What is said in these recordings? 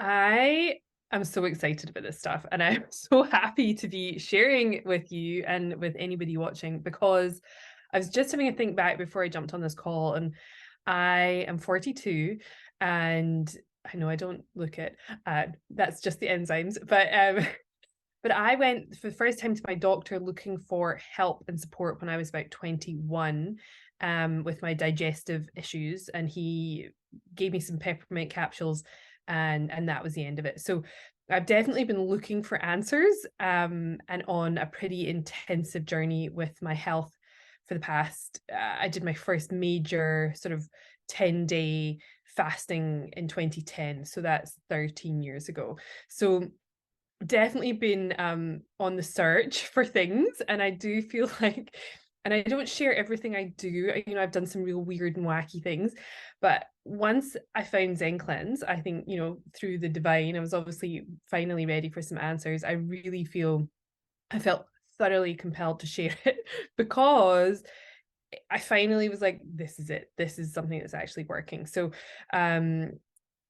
I am so excited about this stuff, and I'm so happy to be sharing with you and with anybody watching, because I was just having a think back before I jumped on this call, and I am 42, and I know I don't look it. That's just the enzymes, but I went for the first time to my doctor looking for help and support when I was about 21, with my digestive issues, and he gave me some peppermint capsules, and that was the end of it. So I've definitely been looking for answers, and on a pretty intensive journey with my health for the past. I did my first major sort of 10-day fasting in 2010, so that's 13 years ago. So definitely been on the search for things, and I do feel like, and I don't share everything I do, you know, I've done some real weird and wacky things, but once I found Zencleanz, I think, you know, through the divine, I was obviously finally ready for some answers. I really feel, I felt thoroughly compelled to share it because I finally was like, this is it, this is something that's actually working. So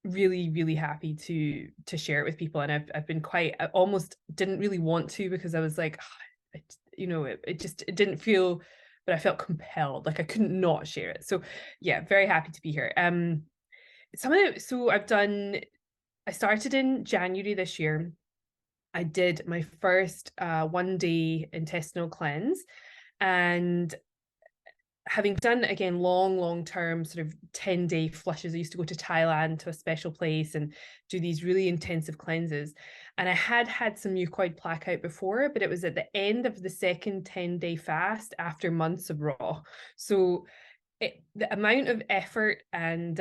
really happy to share it with people, and I've been quite, I almost didn't really want to, because I was like, you know, it didn't feel, but I felt compelled, like I couldn't not share it. So yeah, very happy to be here. So I started in January this year. I did my first 1 day intestinal cleanse, and having done, again, long term sort of 10-day flushes. I used to go to Thailand to a special place and do these really intensive cleanses, and I had some mucoid plaque out before, but it was at the end of the second 10-day fast after months of raw. So the amount of effort and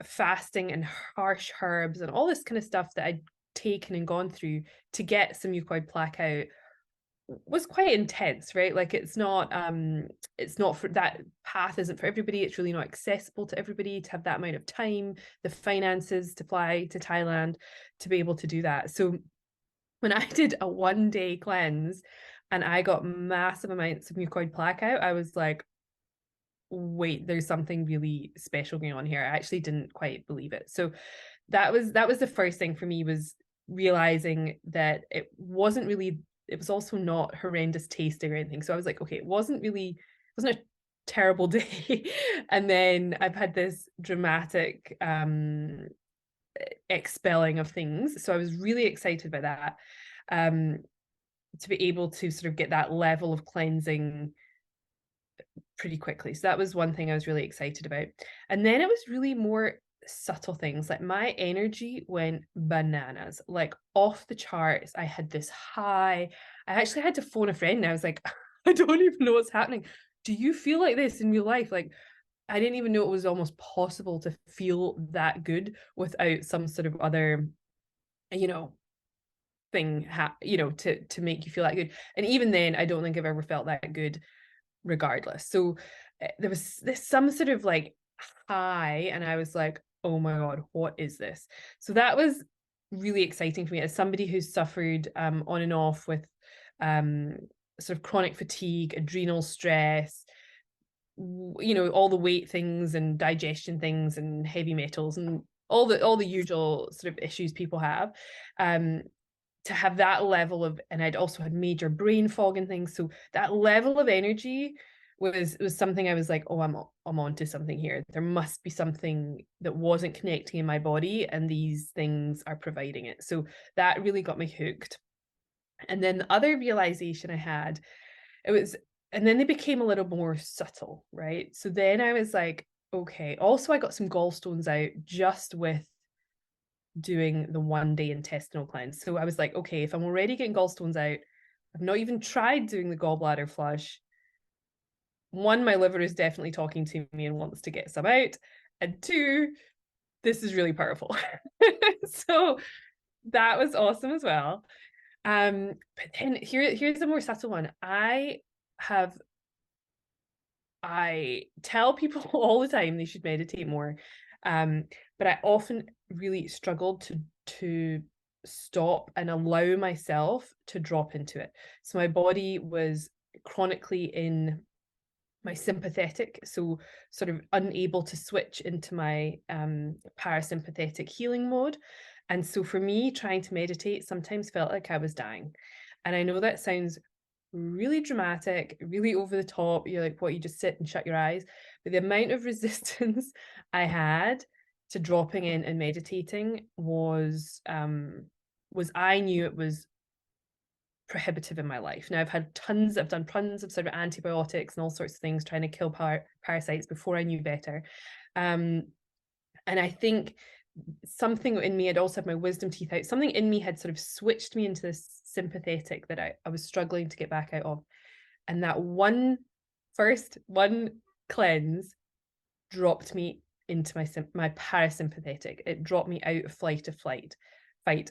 fasting and harsh herbs and all this kind of stuff that I'd taken and gone through to get some mucoid plaque out was quite intense, right? Like it's not for, that path isn't for everybody. It's really not accessible to everybody to have that amount of time, the finances to fly to Thailand to be able to do that. So when I did a 1 day cleanse and I got massive amounts of mucoid plaque out, I was like, wait, there's something really special going on here. I actually didn't quite believe it. So that was the first thing for me, was realizing that it wasn't really, it was also not horrendous tasting or anything. So I was like, okay, it wasn't a terrible day. And then I've had this dramatic expelling of things. So I was really excited by that. To be able to sort of get that level of cleansing pretty quickly. So that was one thing I was really excited about. And then it was really more subtle things, like my energy went bananas, like off the charts. I had this high. I actually had to phone a friend, and I was like, I don't even know what's happening. Do you feel like this in real life? Like, I didn't even know it was almost possible to feel that good without some sort of other, you know, thing, you know, to make you feel that good. And even then, I don't think I've ever felt that good regardless. So there was some sort of like high, and I was like, oh my God, what is this? So that was really exciting for me as somebody who's suffered on and off with sort of chronic fatigue, adrenal stress, you know, all the weight things and digestion things and heavy metals and all the usual sort of issues people have. To have that level of, and I'd also had major brain fog and things, so that level of energy was something I was like, oh, I'm onto something here. There must be something that wasn't connecting in my body, and these things are providing it. So that really got me hooked. And then the other realization I had, and then they became a little more subtle, right? So then I was like, okay, also I got some gallstones out just with doing the 1 day intestinal cleanse. So I was like, okay, if I'm already getting gallstones out, I've not even tried doing the gallbladder flush. One, my liver is definitely talking to me and wants to get some out. And two, this is really powerful. So that was awesome as well. But then here's a more subtle one. I tell people all the time they should meditate more. But I often really struggled to stop and allow myself to drop into it. So my body was chronically in my sympathetic, so sort of unable to switch into my parasympathetic healing mode. And so for me, trying to meditate sometimes felt like I was dying. And I know that sounds really dramatic, really over the top. You're like, what, you just sit and shut your eyes? But the amount of resistance I had to dropping in and meditating was I knew it was prohibitive in my life. Now I've done tons of sort of antibiotics and all sorts of things trying to kill parasites before I knew better. And I think something in me had also had my wisdom teeth out. Something in me had sort of switched me into this sympathetic that I was struggling to get back out of. And that one cleanse dropped me into my parasympathetic. It dropped me out of fight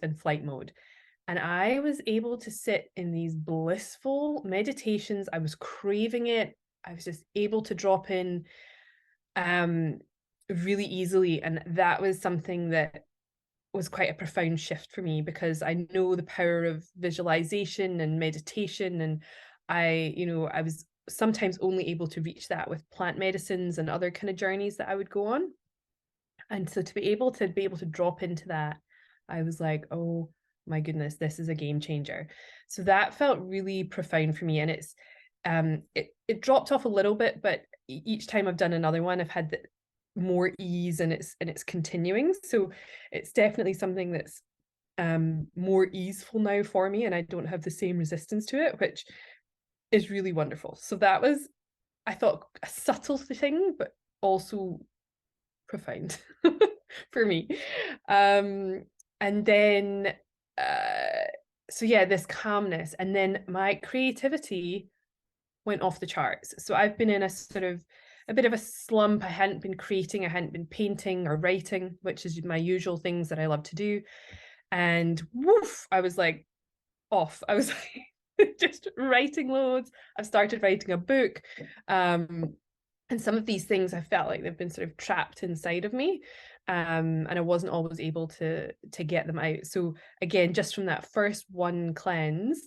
and flight mode. And I was able to sit in these blissful meditations. I was craving it. I was just able to drop in really easily. And that was something that was quite a profound shift for me, because I know the power of visualization and meditation. And I was sometimes only able to reach that with plant medicines and other kind of journeys that I would go on. And so to be able to drop into that, I was like, oh my goodness, this is a game changer. So that felt really profound for me. And it dropped off a little bit, but each time I've done another one, I've had more ease, and it's continuing. So it's definitely something that's more easeful now for me, and I don't have the same resistance to it, which is really wonderful. So that was, I thought, a subtle thing, but also profound for me. And then so yeah, this calmness, and then my creativity went off the charts. So I've been in a bit of a slump. I hadn't been creating, I hadn't been painting or writing, which is my usual things that I love to do. And woof, I was like off. I was like just writing loads. I've started writing a book. And some of these things I felt like they've been sort of trapped inside of me. And I wasn't always able to get them out. So again, just from that first one cleanse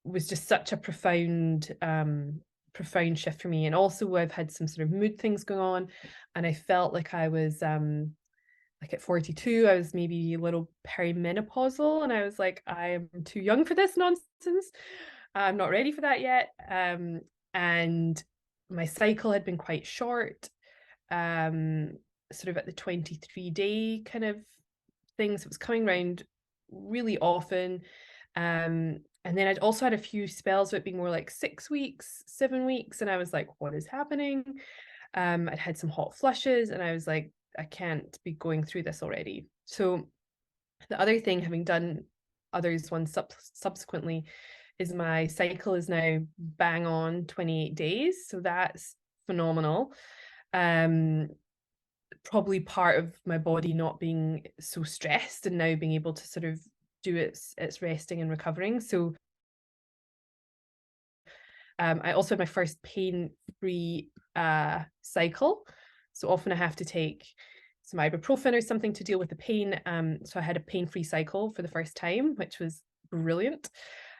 was just such a profound shift for me. And also I've had some sort of mood things going on, and I felt like I was like at 42, I was maybe a little perimenopausal, and I was like, I'm too young for this nonsense. I'm not ready for that yet. And my cycle had been quite short, sort of at the 23-day kind of thing. So it was coming around really often. And then I'd also had a few spells of it being more like 6 weeks, 7 weeks. And I was like, what is happening? I'd had some hot flushes, and I was like, I can't be going through this already. So the other thing, having done others ones subsequently, is my cycle is now bang on 28 days. So that's phenomenal. Probably part of my body not being so stressed and now being able to sort of do its resting and recovering. So I also had my first pain-free cycle. So often I have to take some ibuprofen or something to deal with the pain. So I had a pain-free cycle for the first time, which was brilliant.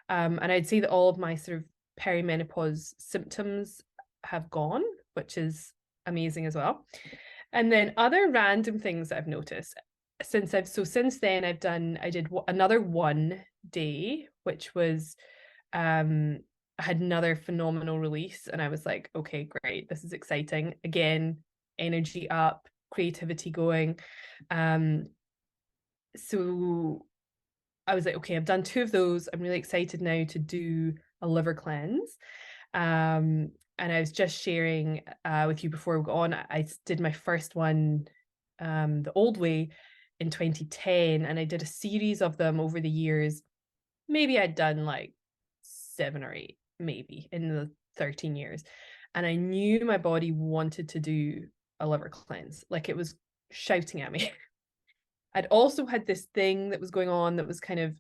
And I'd say that all of my sort of perimenopause symptoms have gone, which is amazing as well. And then other random things that I've noticed since then I did another 1 day, which was I had another phenomenal release, and I was like, okay, great, this is exciting. Again, energy up, creativity going. So I was like, okay, I've done 2 of those. I'm really excited now to do a liver cleanse. And I was just sharing with you before we go on, I did my first one the old way in 2010, and I did a series of them over the years. Maybe I'd done like 7 or 8, maybe, in the 13 years. And I knew my body wanted to do a liver cleanse. Like, it was shouting at me. I'd also had this thing that was going on that was kind of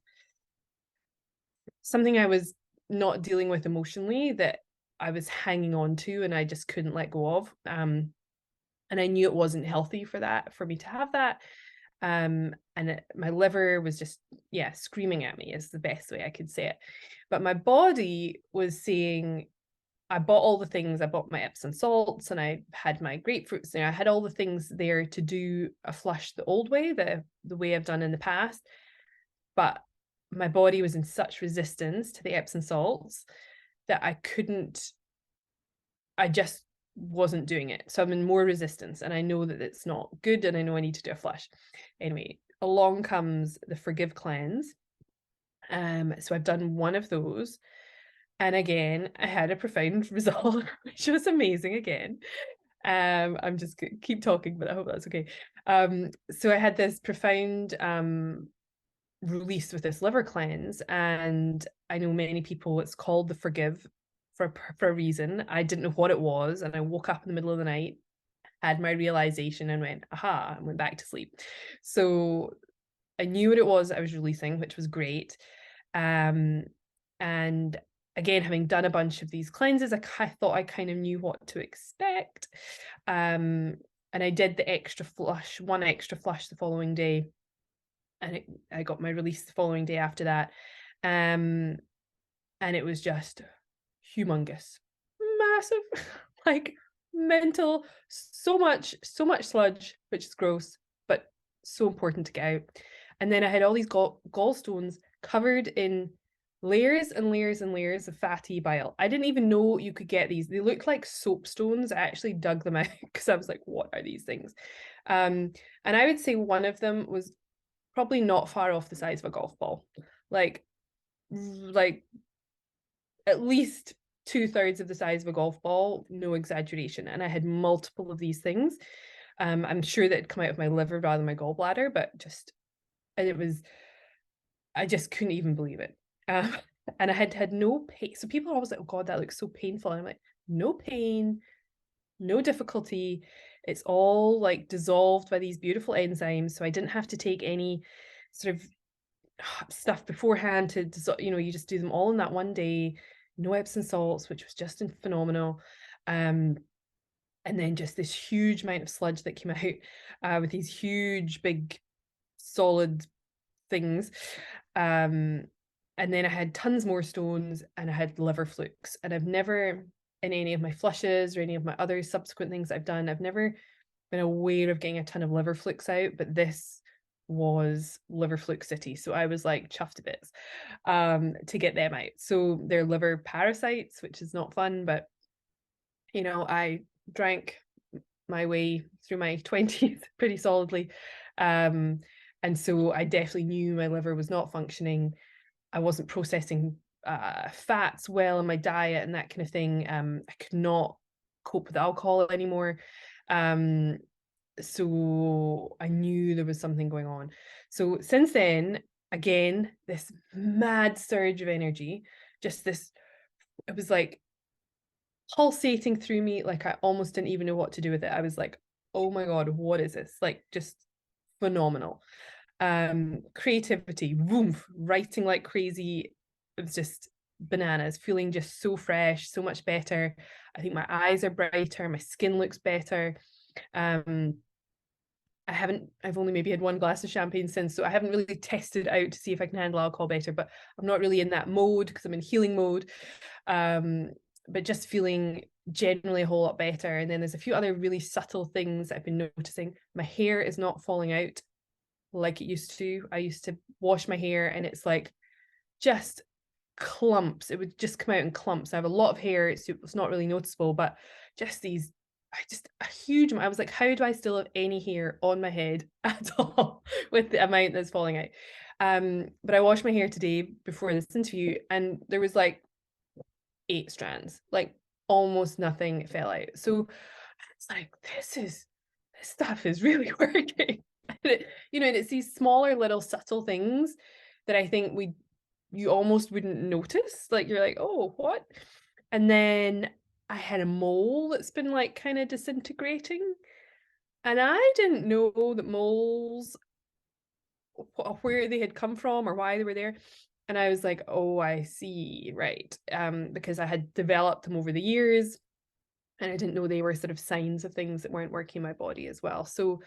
something I was not dealing with emotionally, that I was hanging on to and I just couldn't let go of. And I knew it wasn't healthy for me to have that. My liver was just, screaming at me, is the best way I could say it. But my body was saying, I bought all the things. I bought my Epsom salts and I had my grapefruits. I had all the things there to do a flush the old way, the way I've done in the past. But my body was in such resistance to the Epsom salts that I just wasn't doing it. So I'm in more resistance and I know that it's not good and I know I need to do a flush. Anyway, along comes the Forgive cleanse. So I've done one of those. And again, I had a profound result, which was amazing again. I'm just keep talking, but I hope that's okay. So I had this profound release with this liver cleanse, and I know many people, it's called the Forgive for a reason. I didn't know what it was, and I woke up in the middle of the night, had my realization, and went, aha, and went back to sleep. So I knew what it was I was releasing, which was great. And again, having done a bunch of these cleanses, I thought I kind of knew what to expect. And I did the extra flush, one extra flush the following day. And I got my release the following day after that. And it was just humongous, massive, like mental, so much sludge, which is gross, but so important to get out. And then I had all these gallstones covered in layers and layers and layers of fatty bile. I didn't even know you could get these. They look like soapstones. I actually dug them out because I was like, what are these things? And I would say one of them was probably not far off the size of a golf ball. Like at least 2/3 of the size of a golf ball, no exaggeration. And I had multiple of these things. I'm sure that it'd come out of my liver rather than my gallbladder, but I just couldn't even believe it. And I had no pain. So people are always like, oh God, that looks so painful. And I'm like, no pain, no difficulty. It's all like dissolved by these beautiful enzymes. So I didn't have to take any sort of stuff beforehand to dissolve, you just do them all in that one day. No Epsom salts, which was just phenomenal. And then just this huge amount of sludge that came out with these huge, big, solid things. And then I had tons more stones and I had liver flukes. And I've never, in any of my flushes or any of my other subsequent things I've done, I've never been aware of getting a ton of liver flukes out, but this was liver fluke city. So I was like chuffed to bits to get them out. So they're liver parasites, which is not fun, but I drank my way through my 20s pretty solidly. And so I definitely knew my liver was not functioning. I wasn't processing fats well in my diet and that kind of thing. I could not cope with alcohol anymore. So I knew there was something going on. So since then, again, this mad surge of energy, just this, it was like pulsating through me. Like I almost didn't even know what to do with it. I was like, oh my God, what is this? Like just phenomenal. Creativity, woof, writing like crazy. It was just bananas, feeling just so fresh, so much better. I think my eyes are brighter, my skin looks better. I've only maybe had one glass of champagne since, so I haven't really tested out to see if I can handle alcohol better, but I'm not really in that mode because I'm in healing mode. But just feeling generally a whole lot better. And then there's a few other really subtle things I've been noticing. My hair is not falling out like it used to. I used to wash my hair and it's like just clumps. It would just come out in clumps. I have a lot of hair. It's not really noticeable, but just a huge amount. I was like, how do I still have any hair on my head at all with the amount that's falling out? But I washed my hair today before this interview and there was like 8 strands, like almost nothing fell out. So it's like, this stuff is really working. And it's these smaller little subtle things that I think you almost wouldn't notice. Like you're like, oh, what? And then I had a mole that's been like kind of disintegrating. And I didn't know that moles, where they had come from or why they were there. And I was like, oh, I see, right. Because I had developed them over the years and I didn't know they were sort of signs of things that weren't working in my body as well. So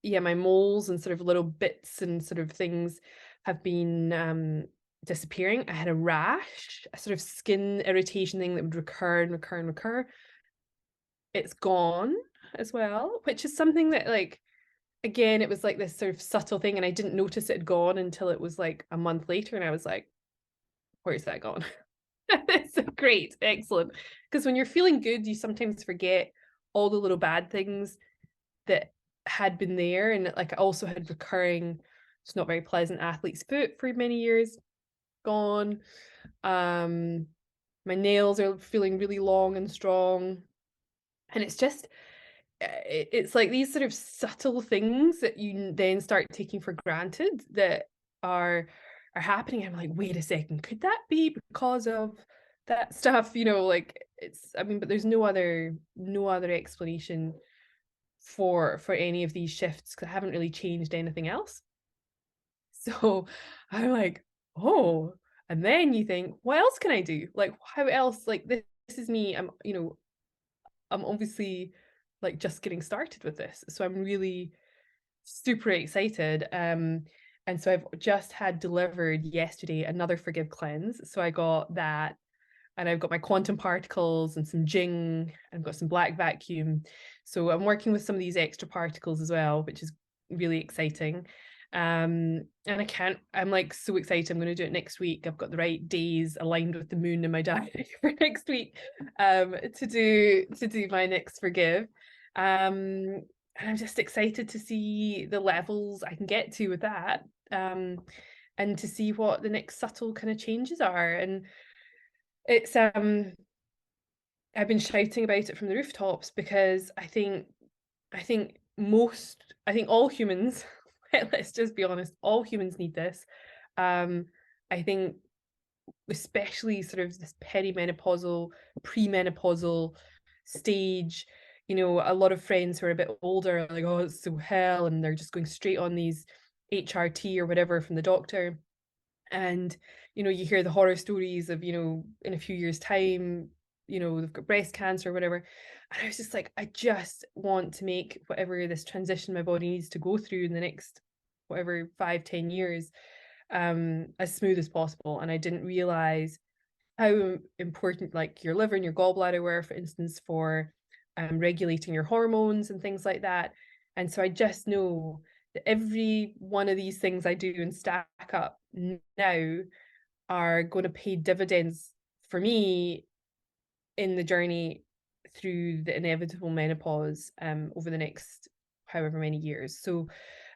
yeah, my moles and sort of little bits and sort of things have been disappearing. I had a rash, a sort of skin irritation thing that would recur and recur and recur. It's gone as well, which is something that, like, again, it was like this sort of subtle thing, and I didn't notice it had gone until it was like a month later, and I was like, where's that gone? It's great, excellent. Because when you're feeling good, you sometimes forget all the little bad things that had been there. And like, I also had recurring, it's not very pleasant athlete's foot for many years, gone. My nails are feeling really long and strong. And it's just, it's like these sort of subtle things that you then start taking for granted that are happening. I'm like, wait a second, could that be because of that stuff? Like, it's, I mean, but there's no other explanation for any of these shifts, because I haven't really changed anything else. So I'm like, oh, and then you think, what else can I do? Like, how else? Like, this is me. I'm obviously like just getting started with this. So I'm really super excited. And so I've just had delivered yesterday another Forgive cleanse. So I got that, and I've got my quantum particles and some Jing, and I've got some black vacuum. So I'm working with some of these extra particles as well, which is really exciting. And I'm like so excited. I'm going to do it next week. I've got the right days aligned with the moon in my diary for next week, to do my next Forgive. And I'm just excited to see the levels I can get to with that, and to see what the next subtle kind of changes are. And it's I've been shouting about it from the rooftops, because I think all humans, let's just be honest, all humans need this. I think especially sort of this perimenopausal, premenopausal stage, a lot of friends who are a bit older are like, oh, it's so hell, and they're just going straight on these HRT or whatever from the doctor. And you hear the horror stories of, in a few years time, they've got breast cancer or whatever. And I was just like, I just want to make whatever this transition my body needs to go through in the next whatever 5-10 years, as smooth as possible. And I didn't realize how important like your liver and your gallbladder were, for instance, for regulating your hormones and things like that. And so I just know that every one of these things I do and stack up now are going to pay dividends for me in the journey through the inevitable menopause, over the next however many years. So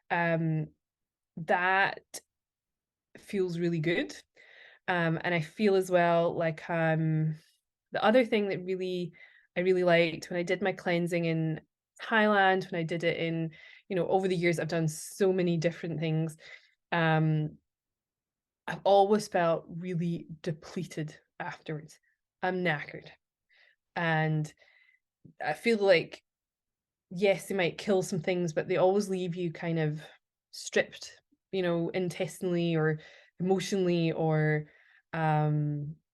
that feels really good. And I feel as well like, the other thing that I really liked when I did my cleansing in Thailand, when I did it in, over the years, I've done so many different things. I've always felt really depleted afterwards. I'm knackered. And I feel like, yes, they might kill some things, but they always leave you kind of stripped, intestinally or emotionally, or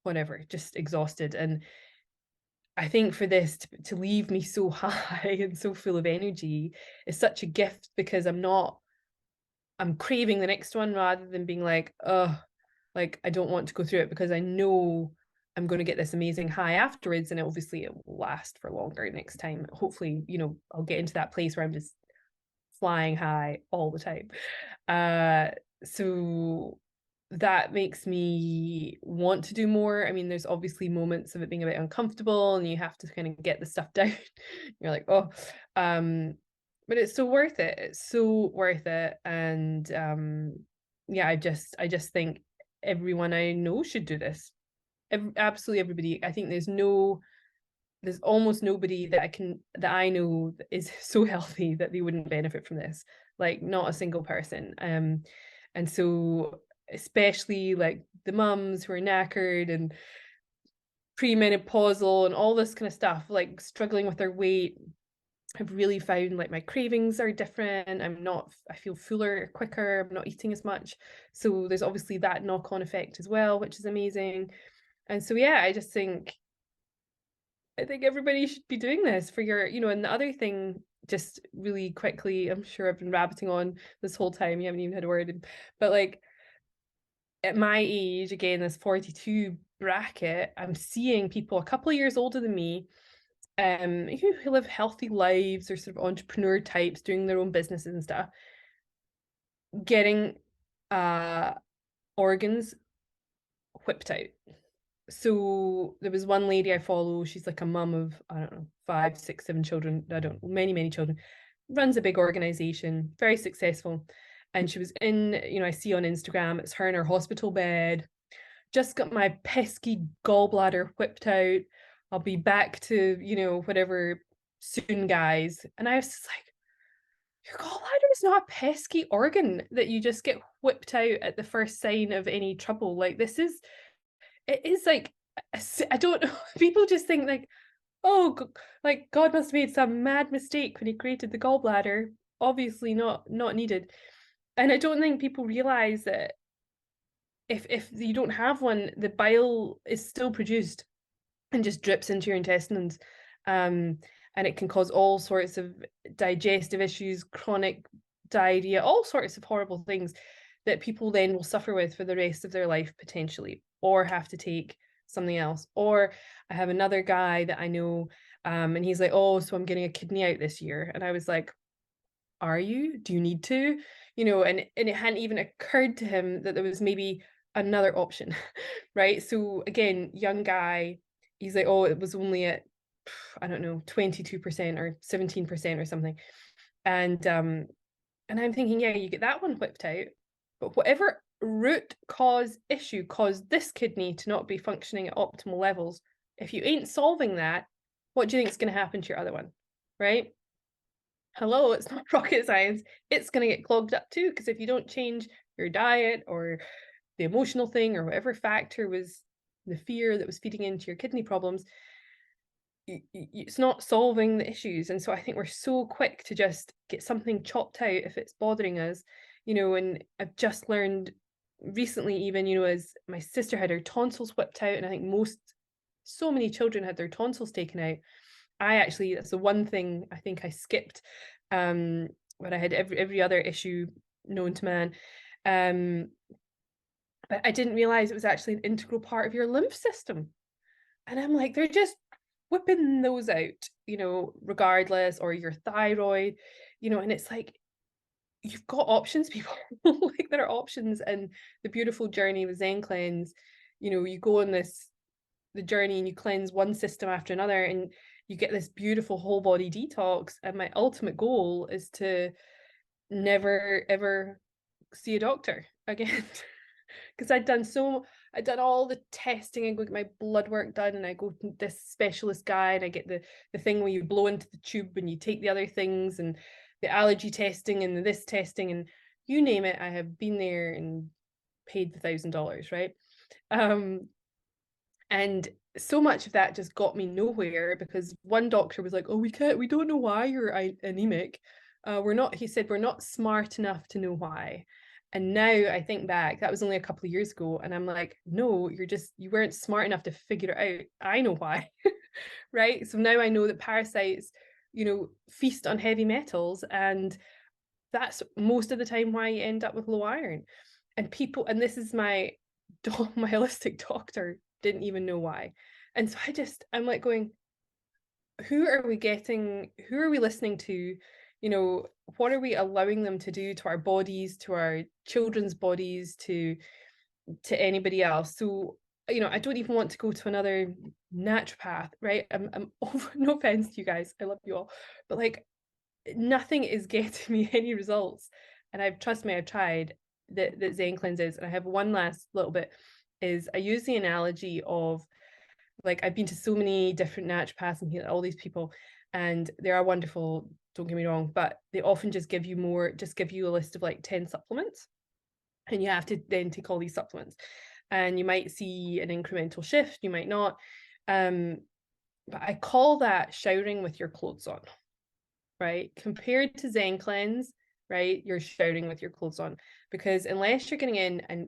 whatever, just exhausted. And I think for this to leave me so high and so full of energy is such a gift, because I'm craving the next one, rather than being like, oh, like I don't want to go through it, because I know I'm going to get this amazing high afterwards, and obviously it will last for longer next time. Hopefully, I'll get into that place where I'm just flying high all the time. So that makes me want to do more. I mean, there's obviously moments of it being a bit uncomfortable, and you have to kind of get the stuff down. You're like, oh, but it's so worth it. It's so worth it. And yeah, I just think everyone I know should do this. Absolutely everybody. I think there's almost nobody that I know is so healthy that they wouldn't benefit from this. Like, not a single person. And so especially like the mums who are knackered and premenopausal and all this kind of stuff, like struggling with their weight. I've really found like my cravings are different. I feel fuller quicker. I'm not eating as much. So there's obviously that knock-on effect as well, which is amazing. And so, yeah, I think everybody should be doing this for your, and the other thing, just really quickly, I'm sure I've been rabbiting on this whole time. You haven't even had a word, but like, at my age, again, this 42 bracket, I'm seeing people a couple of years older than me, who live healthy lives or sort of entrepreneur types doing their own businesses and stuff, getting organs whipped out. So there was one lady I follow, she's like a mum of, I don't know, 5, 6, 7 children, I don't know, many children, runs a big organization, very successful. And she was in, I see on Instagram, it's her in her hospital bed, just got my pesky gallbladder whipped out. I'll be back to, whatever soon, guys. And I was just like, your gallbladder is not a pesky organ that you just get whipped out at the first sign of any trouble. Like, it is like, I don't know, people just think like, oh, like God must have made some mad mistake when he created the gallbladder. Obviously not needed. And I don't think people realize that if you don't have one, the bile is still produced and just drips into your intestines. And it can cause all sorts of digestive issues, chronic diarrhea, all sorts of horrible things that people then will suffer with for the rest of their life potentially, or have to take something else. Or I have another guy that I know, and he's like, oh, so I'm getting a kidney out this year. And I was like, are you? Do you need to? And it hadn't even occurred to him that there was maybe another option, right? So again, young guy, he's like, oh, it was only at, I don't know, 22% or 17% or something. And I'm thinking, yeah, you get that one whipped out, but whatever root cause issue caused this kidney to not be functioning at optimal levels, if you ain't solving that, what do you think is going to happen to your other one, right? Hello, it's not rocket science. It's going to get clogged up too, because if you don't change your diet or the emotional thing or whatever factor was the fear that was feeding into your kidney problems, it's not solving the issues. And so I think we're so quick to just get something chopped out if it's bothering us, and I've just learned recently, even, as my sister had her tonsils whipped out, and I think so many children had their tonsils taken out. That's the one thing I think I skipped, when I had every other issue known to man. But I didn't realize it was actually an integral part of your lymph system. And I'm like, they're just whipping those out, regardless, or your thyroid, and it's like, you've got options, people. Like, there are options. And the beautiful journey with Zencleanz, you go on the journey and you cleanse one system after another, and you get this beautiful whole body detox. And my ultimate goal is to never ever see a doctor again. Because I'd done all the testing, and go get my blood work done, and I go to this specialist guy, and I get the thing where you blow into the tube and you take the other things, and the allergy testing and this testing, and you name it, I have been there and paid the $1,000, right? And so much of that just got me nowhere, because one doctor was like, oh, we don't know why you're anemic. He said, we're not smart enough to know why. And now I think back, that was only a couple of years ago, and I'm like, no, you weren't smart enough to figure it out. I know why. Right? So now I know that parasites, feast on heavy metals, and that's most of the time why you end up with low iron. And this is my holistic doctor didn't even know why. And so I'm like going, who are we listening to? What are we allowing them to do to our bodies, to our children's bodies, to anybody else? So, I don't even want to go to another naturopath, right? I'm over, no offense to you guys, I love you all, but like, nothing is getting me any results. And trust me, I've tried that Zencleanz is. And I have one last little bit, is I use the analogy of, like, I've been to so many different naturopaths and all these people, and they are wonderful, don't get me wrong, but they often just give you a list of like 10 supplements, and you have to then take all these supplements, and you might see an incremental shift, you might not. But I call that showering with your clothes on, right? Compared to Zencleanz, right? You're showering with your clothes on, because unless you're getting in and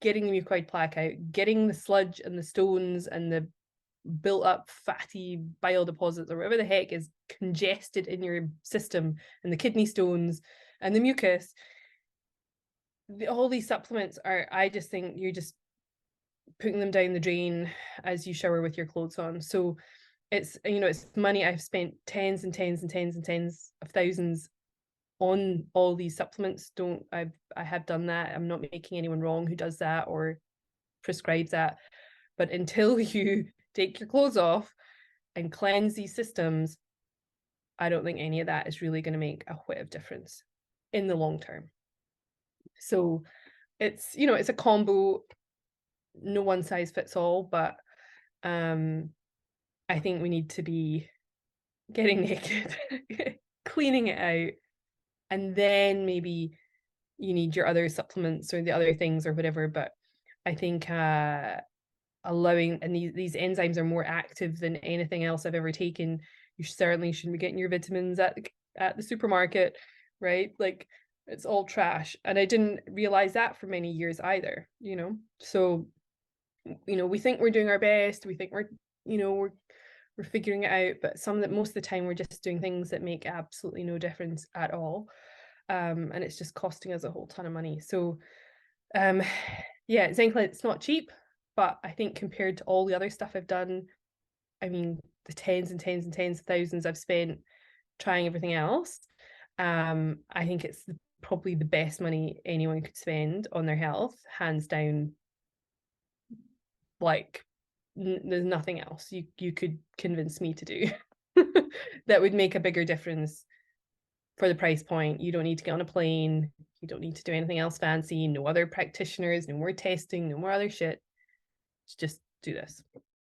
getting the mucoid plaque out, getting the sludge and the stones and the built up fatty bile deposits or whatever the heck is congested in your system, and the kidney stones and the mucus, all these supplements are, I just think you're just putting them down the drain as you shower with your clothes on. So it's, you know, it's money I've spent tens and tens and tens and tens of thousands on all these supplements. I have done that. I'm not making anyone wrong who does that or prescribes that. But until you take your clothes off and cleanse these systems, I don't think any of that is really going to make a whit of difference in the long term. So it's, you know, it's a combo, no one size fits all, but I think we need to be getting naked, cleaning it out, and then maybe you need your other supplements or the other things or whatever. But I think allowing, and these enzymes are more active than anything else I've ever taken. You certainly shouldn't be getting your vitamins at the supermarket, right? Like, it's all trash. And I didn't realize that for many years either, you know? So, you know, we think we're doing our best. We think we're, you know, we're figuring it out, but most of the time we're just doing things that make absolutely no difference at all. And it's just costing us a whole ton of money. So, yeah, Zencleanz, it's not cheap, but I think compared to all the other stuff I've done, I mean, the tens and tens and tens of thousands I've spent trying everything else, I think it's probably the best money anyone could spend on their health, hands down. Like, there's nothing else you could convince me to do that would make a bigger difference for the price point. You don't need to get on a plane. You don't need to do anything else fancy. No other practitioners, no more testing, no more other shit. Just do this.